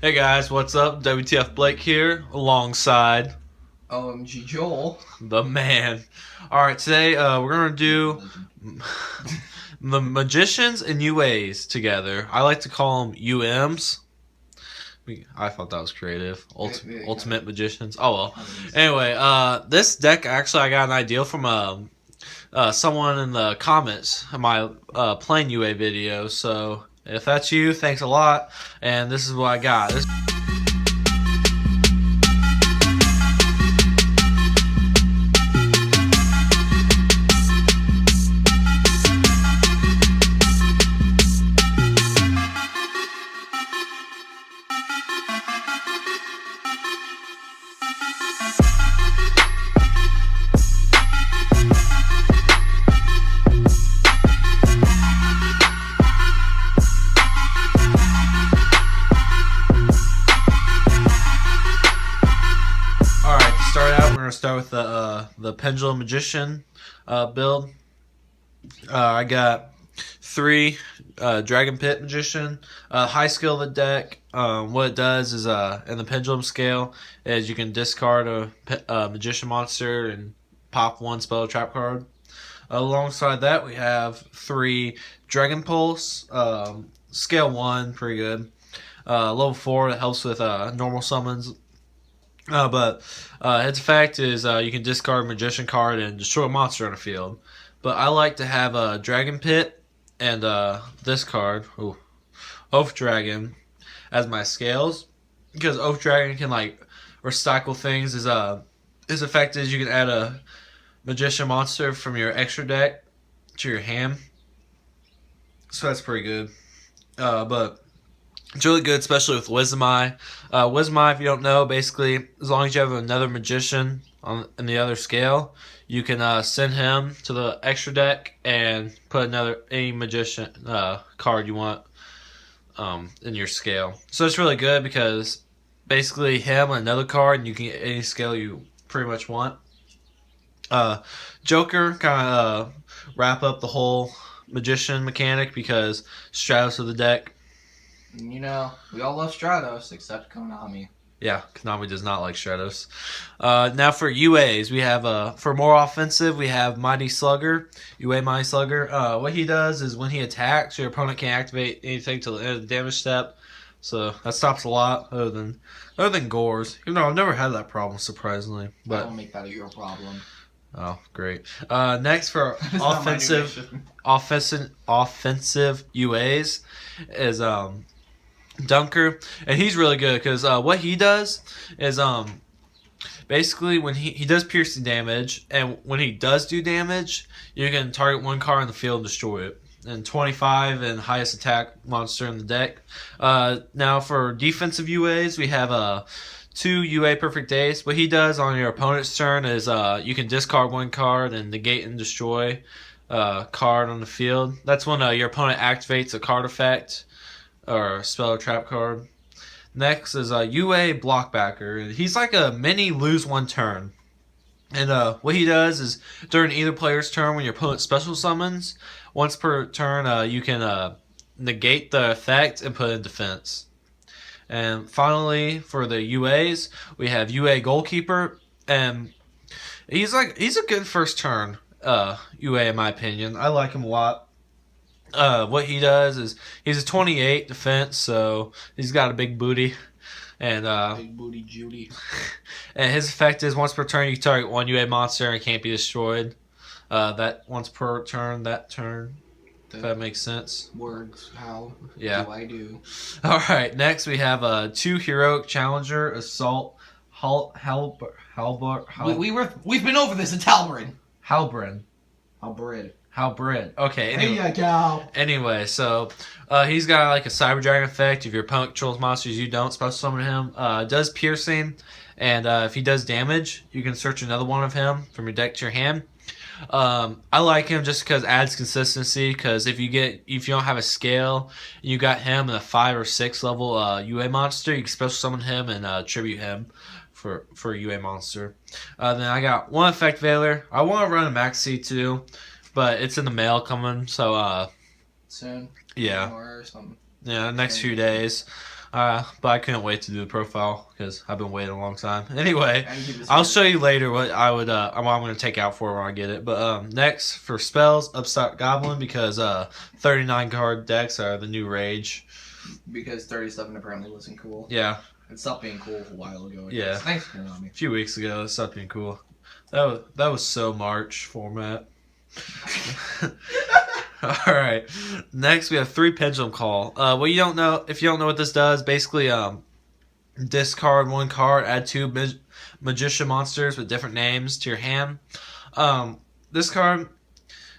Hey guys, what's up? WTF Blake here, alongside OMG Joel. the man. Alright, today we're going to do the magicians and UAs together. I like to call them UMs. I thought that was creative. Ultimate magicians. Oh well. Anyway, this deck actually I got an idea from someone in the comments of my playing UA video. So if that's you, thanks a lot. And this is what I got. We're gonna start with the Pendulum Magician build. I got 3 Dragon Pit Magician. High skill of the deck. What it does is in the Pendulum scale is you can discard a Magician monster and pop 1 spell trap card. Alongside that, we have 3 Dragon Pulse. Scale 1, pretty good. Level 4, that helps with normal summons. But its effect is you can discard a Magician card and destroy a monster on the field. But I like to have a Dragon Pit and this card, Oath Dragon, as my scales. Because Oath Dragon can recycle things. His effect is you can add a Magician monster from your extra deck to your hand. So that's pretty good. But it's really good, especially with Wisdom Eye. Wisdom Eye, if you don't know, basically, as long as you have another Magician in the other scale, you can send him to the extra deck and put any Magician card you want in your scale. So it's really good because basically him and another card, and you can get any scale you pretty much want. Joker kind of wrap up the whole Magician mechanic because Stratos of the deck. You know, we all love Stratos except Konami. Yeah, Konami does not like Stratos. Now for UAs, we have for more offensive, we have Mighty Slugger, UA Mighty Slugger. What he does is when he attacks, your opponent can't activate anything till the end of the damage step. So that stops a lot, other than Gores. Even though I've never had that problem, surprisingly. But I don't make that your problem. Oh, great. Next for offensive UAs is Dunker, and he's really good because what he does is basically when he does piercing damage, and when he does do damage, you can target 1 card in the field and destroy it. And 25 and highest attack monster in the deck. Now for defensive UAs, we have 2 UA Perfect Days. What he does on your opponent's turn is you can discard 1 card and negate and destroy a card on the field. That's when your opponent activates a card effect or a spell or trap card. Next is UA Blockbacker. He's like a mini lose 1 turn. And what he does is during either player's turn when your opponent special summons, once per turn you can negate the effect and put in defense. And finally, for the UAs, we have UA Goalkeeper, and he's a good first turn UA in my opinion. I like him a lot. What he does is he's a 28 defense, so he's got a big booty, and Big booty Judy. and his effect is once per turn you target 1 UA monster and can't be destroyed. That once per turn, that turn. If that makes sense. Words, how Yeah. do I do? All right. Next, we have 2 heroic challenger assault. Halberd. We've been over this in Talbrin. Halbrin. Halbrid. Okay. Hey, Anyway, cow. he's got like a Cyber Dragon effect. If your opponent controls monsters, you don't special summon him. Does piercing, and if he does damage, you can search another one of him from your deck to your hand. I like him just because it adds consistency. Because if you don't have a scale, you got him in a 5 or 6 level UA monster, you can special summon him and tribute him for a UA monster. Then I got 1 effect Veiler. I want to run a Max C2, but it's in the mail coming, so Soon. yeah. Or something. Yeah, next few days. But I couldn't wait to do the profile because I've been waiting a long time. Anyway, And keep this I'll weird. show you later what I would what I'm gonna take out for when I get it. But next for spells, Upstart Goblin because 39 card decks are the new rage. Because 37 apparently wasn't cool. Yeah, It stopped being cool a while ago. I Yeah. guess. Thanks for on me. a few weeks ago, it's something cool. That was so March format. All right. Next, we have 3 Pendulum Call. Well, you don't know if you don't know what this does. Basically, discard 1 card, add 2 magician monsters with different names to your hand. This card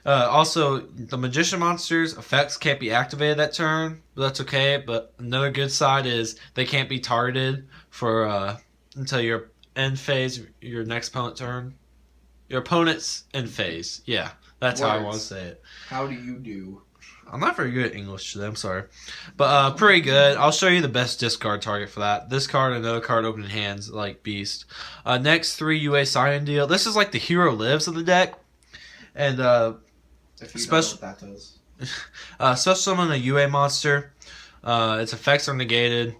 also the magician monsters effects can't be activated that turn, but that's okay. But another good side is they can't be targeted for until your end phase, your next opponent turn. Your opponent's end phase. Yeah, that's how I want to Words. say it. How do you do? I'm not very good at English today, I'm sorry. But pretty good. I'll show you the best discard target for that. This card and another card opening hands like Beast. Next 3 UA sign deal. This is like the hero lives of the deck. And If you Special- don't know what that does. special summon a UA monster. Its effects are negated.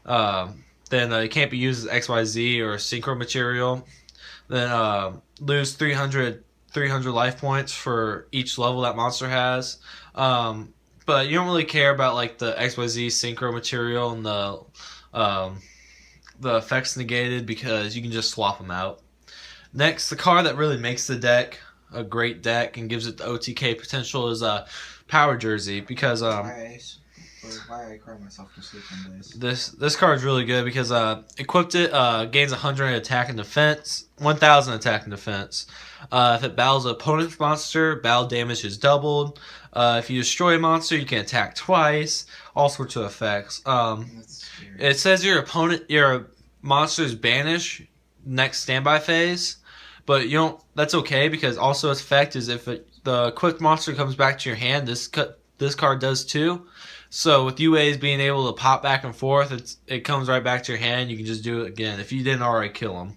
Then it can't be used as XYZ or synchro material. Then lose 300 life points for each level that monster has. But you don't really care about like the XYZ synchro material and the effects negated because you can just swap them out. Next, the card that really makes the deck a great deck and gives it the OTK potential is Power Jersey because Why I cry myself to sleep some days. this card is really good because equipped it gains 100 attack and defense, 1000 attack and defense. If it battles an opponent's monster, battle damage is doubled. If you destroy a monster, you can attack twice. All sorts of effects. That's scary. It says your monster's banished next standby phase, but you don't. That's okay because also its effect is if the quick monster comes back to your hand, this card does too. So with UAs being able to pop back and forth, it comes right back to your hand. You can just do it again if you didn't already kill them.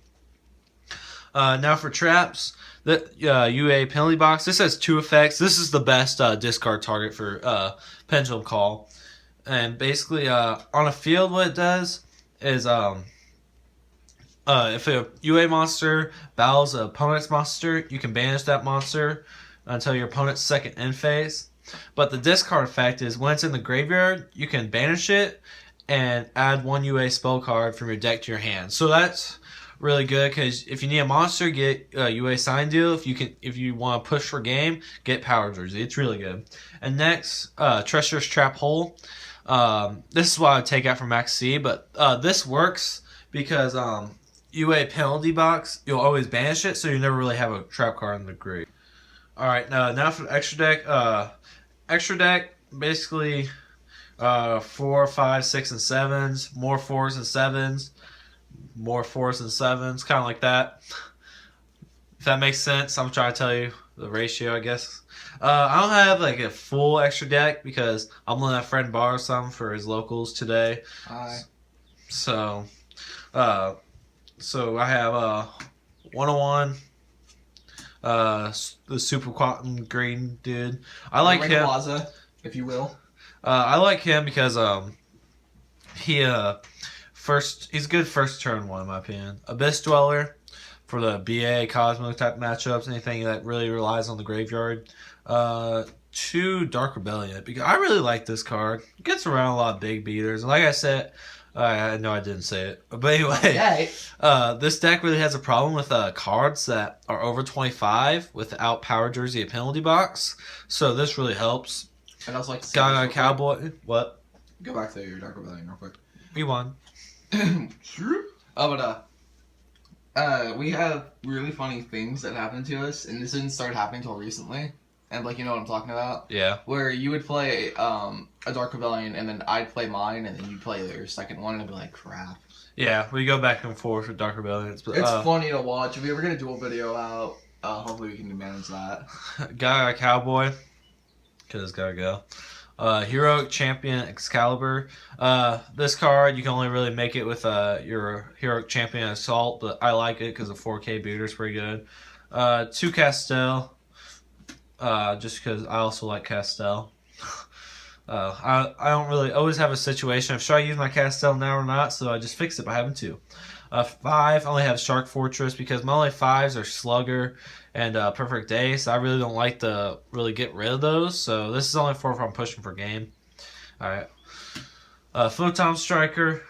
Now for traps, the UA penalty box. This has 2 effects. This is the best discard target for Pendulum Call. And basically, on a field, what it does is if a UA monster battles an opponent's monster, you can banish that monster until your opponent's second end phase. But the discard effect is when it's in the graveyard, you can banish it and add 1 UA spell card from your deck to your hand. So that's really good because if you need a monster, get UA sign deal. If you want to push for game, get Power Jersey. It's really good. And next, Treacherous Trap Hole. This is what I would take out from Max C, but this works because UA penalty box, you'll always banish it, so you never really have a trap card in the grave. Alright, now for the extra deck. Extra deck, basically 4, 5, 6, and 7s, more 4s and 7s, more 4s and 7s, kind of like that. If that makes sense, I'm trying to tell you the ratio, I guess. I don't have like a full extra deck because I'm letting a friend borrow some for his locals today. Hi. So I have 101. The Super Quantum Green dude. I like him. Plaza, if you will. I like him because he's a good first turn one in my opinion. Abyss Dweller for the BA Cosmo type matchups, anything that really relies on the graveyard. 2 Dark Rebellion because I really like this card. It gets around a lot of big beaters, and like I said, I know I didn't say it, but anyway, this deck really has a problem with cards that are over 25 without Power Jersey and penalty box. So this really helps. And I was like, Gaga Cowboy. What? Go back to your Dark Rebellion real quick. We won. We have really funny things that happen to us, and this didn't start happening until recently. And like, you know what I'm talking about? Yeah. Where you would play a Dark Rebellion, and then I'd play mine, and then you'd play your second one, and I'd be like, crap. Yeah, we go back and forth with Dark Rebellion. It's funny to watch. If we ever get a dual video out, hopefully we can manage that. Gaga Cowboy. Because gotta go. Heroic Champion Excalibur. This card, you can only really make it with your Heroic Champion Assault, but I like it because the 4K booter is pretty good. 2 Castel. Just because I also like Castel. I don't really always have a situation of should I use my Castell now or not, so I just fix it by having two. 5, I only have Shark Fortress because my only 5s are Slugger and Perfect Day, so I really don't like to really get rid of those. So this is only 4 if I'm pushing for game. Alright. Photon Striker,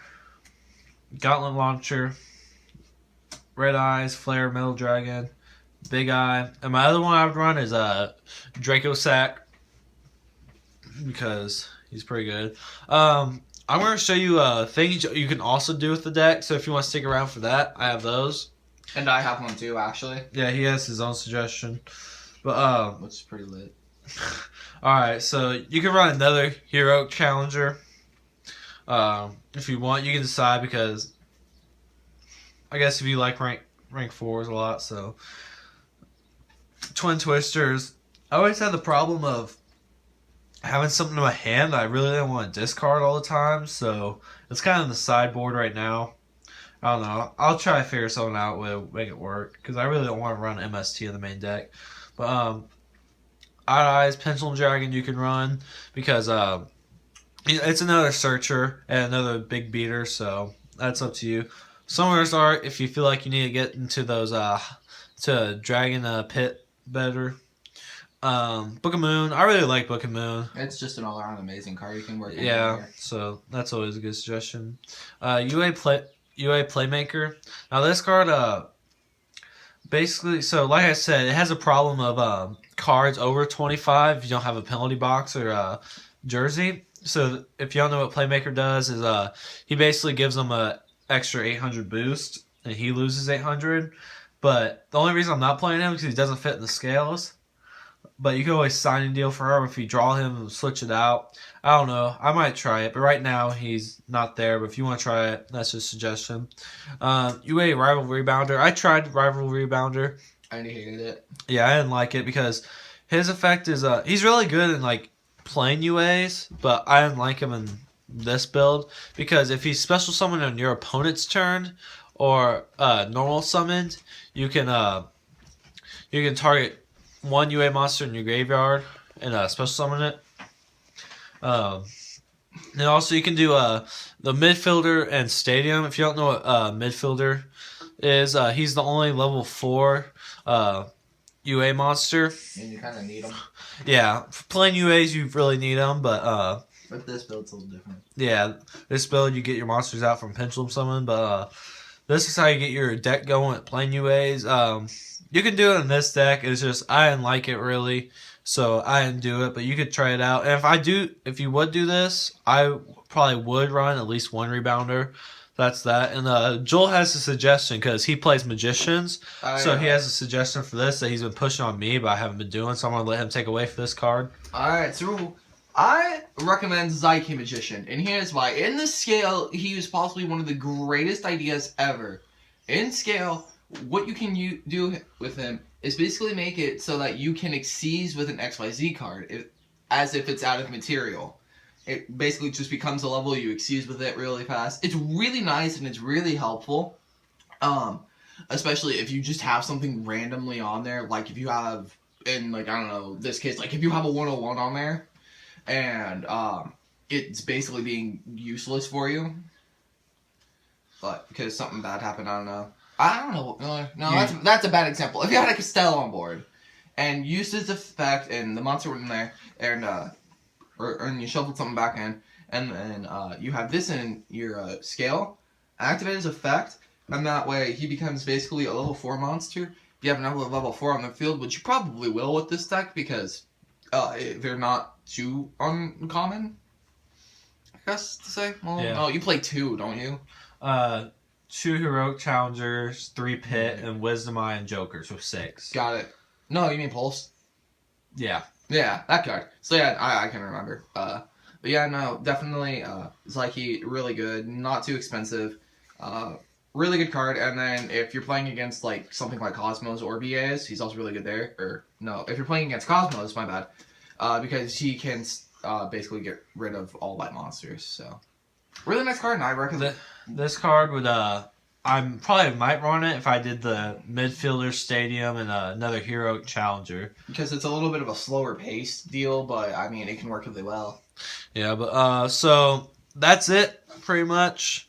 Gauntlet Launcher, Red Eyes, Flare, Metal Dragon, Big Eye. And my other one I would run is Draco Sack because he's pretty good. I'm going to show you things you can also do with the deck. So if you want to stick around for that, I have those. And I have one too, actually. Yeah, he has his own suggestion. But which is pretty lit. Alright, so you can run another Heroic Challenger. If you want, you can decide because I guess if you like rank 4s a lot, so Twin Twisters. I always had the problem of having something in my hand that I really didn't want to discard all the time, so it's kind of in the sideboard right now. I don't know. I'll try to figure something out with make it work because I really don't want to run MST in the main deck. But Odd Eyes, Pendulum Dragon you can run because it's another searcher and another big beater, so that's up to you. Summoner's Art if you feel like you need to get into those to Dragon Pit better. Book of Moon. I really like Book of Moon. It's just an all-around amazing card. You can work. Yeah, so that's always a good suggestion. UA Playmaker. Now this card, basically, so like I said, it has a problem of cards over 25. You don't have a penalty box or jersey. So if you don't know what Playmaker does, is he basically gives them a extra 800 boost, and he loses 800. But the only reason I'm not playing him is because he doesn't fit in the scales. But you can always sign and deal for him if you draw him and switch it out. I don't know. I might try it, but right now he's not there. But if you want to try it, that's just a suggestion. UA Rival Rebounder. I tried Rival Rebounder. I hated it. Yeah, I didn't like it because his effect is he's really good in like playing UAs, but I didn't like him in this build because if he's special summoned on your opponent's turn or normal summoned, you can target one UA monster in your graveyard and special summon it. And also you can do the midfielder and stadium. If you don't know what midfielder is, he's the only level 4 UA monster. And you kind of need them. Yeah, for playing UAs you really need them, but this build's a little different. yeah, this build you get your monsters out from Pendulum Summon, but this is how you get your deck going at playing UAs. You can do it in this deck. It's just I didn't like it really, so I didn't do it. But you could try it out. And if you would do this, I probably would run at least one rebounder. That's that. And Joel has a suggestion because he plays Magicians, so he has a suggestion for this that he's been pushing on me, but I haven't been doing. So I'm gonna let him take away for this card. All right, so I recommend Psyche Magician, and here's why. In the scale, he is possibly one of the greatest ideas ever. In scale, what you can do with him is basically make it so that you can exceed with an XYZ card, as if it's out of material. It basically just becomes a level, you exceed with it really fast. It's really nice and it's really helpful. Especially if you just have something randomly on there, like if you have, in like, I don't know, this case, like if you have a 101 on there, and it's basically being useless for you. But because something bad happened, I don't know. That's a bad example. If you had a Castell on board and used his effect and the monster went in there and and you shuffled something back in and then you have this in your scale, activate his effect, and that way he becomes basically a level 4 monster. If you have another level 4 on the field, which you probably will with this deck because they're not too uncommon, I guess to say. Well, yeah. No, you play 2, don't you? 2 Heroic Challengers, 3 Pit, and Wisdom Eye and Joker, so 6. Got it. No, you mean Pulse? Yeah. Yeah, that card. So yeah, I can remember. But yeah, no, definitely Psyche, really good, not too expensive. Really good card, and then if you're playing against like something like Cosmos or BAs, he's also really good there. Or no, if you're playing against Cosmos, my bad. Because he can basically get rid of all light monsters, so... Really nice card, and I recommend This card would, I I probably might run it if I did the midfielder stadium and another hero challenger. Because it's a little bit of a slower paced deal, but I mean, it can work really well. Yeah, but so that's it pretty much.